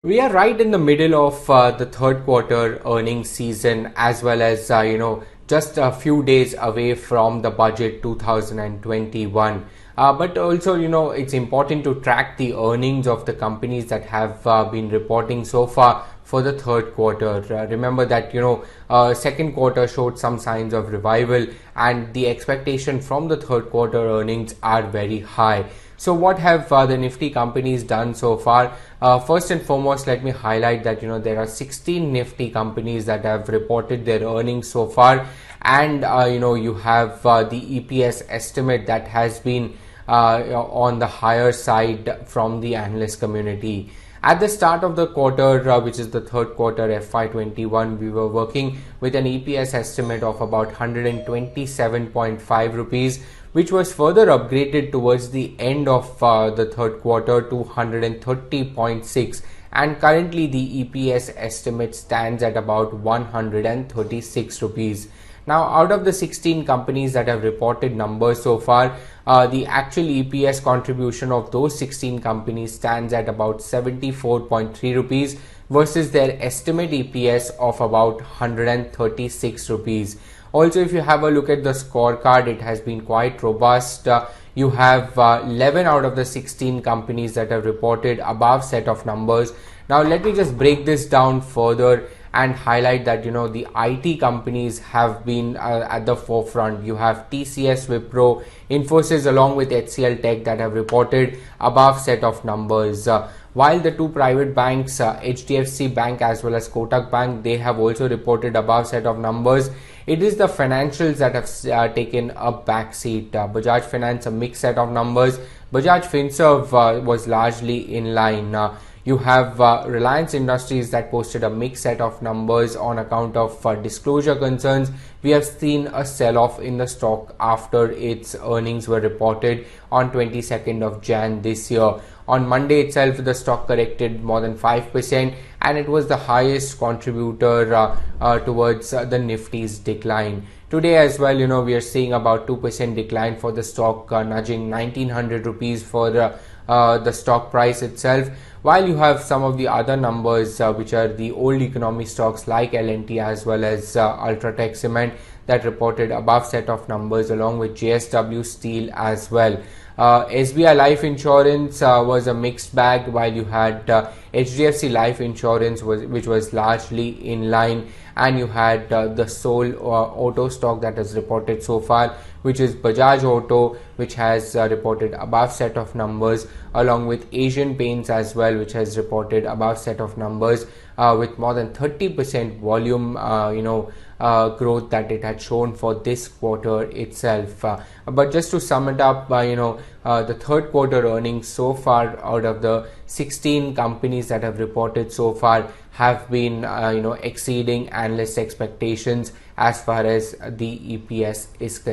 We are right in the middle of the third quarter earnings season, as well as just a few days away from the budget 2021. But also, it's important to track the earnings of the companies that have been reporting so far for the third quarter. Remember that second quarter showed some signs of revival, and the expectation from the third quarter earnings are very high. So what have the Nifty companies done so far? First and foremost, let me highlight that there are 16 Nifty companies that have reported their earnings so far, and you have the EPS estimate that has been on the higher side from the analyst community. At the start of the quarter, which is the third quarter FY21, we were working with an EPS estimate of about 127.5 rupees, which was further upgraded towards the end of the third quarter to 130.6, and currently the EPS estimate stands at about 136 rupees. Now, out of the 16 companies that have reported numbers so far, the actual EPS contribution of those 16 companies stands at about 74.3 rupees versus their estimate EPS of about 136 rupees. Also, if you have a look at the scorecard, it has been quite robust. You have 11 out of the 16 companies that have reported above set of numbers. Now, let me just break this down further and highlight that the IT companies have been at the forefront. You have TCS, Wipro, Infosys along with HCL Tech that have reported above set of numbers. While the two private banks, HDFC Bank as well as Kotak Bank, they have also reported above set of numbers. It is the financials that have taken a backseat. Bajaj Finance, a mixed set of numbers. Bajaj Finserv was largely in line. You have Reliance Industries that posted a mixed set of numbers on account of disclosure concerns. We have seen a sell-off in the stock after its earnings were reported on 22nd of Jan this year. On Monday itself, the stock corrected more than 5%, and it was the highest contributor towards the Nifty's decline. Today as well, we are seeing about 2% decline for the stock, nudging 1900 rupees for the stock price itself, while you have some of the other numbers which are the old economy stocks like L&T as well as Ultratech Cement that reported above set of numbers, along with JSW Steel as well. SBI Life Insurance was a mixed bag, while you had HDFC Life Insurance which was largely in line, and you had the sole auto stock that has reported so far, which is Bajaj Auto, which has reported above set of numbers, along with Asian Paints as well, which has reported above set of numbers with more than 30% volume growth that it had shown for this quarter itself. But just to sum it up, the third quarter earnings so far out of the 16 companies that have reported so far have been exceeding analyst expectations as far as the EPS is concerned.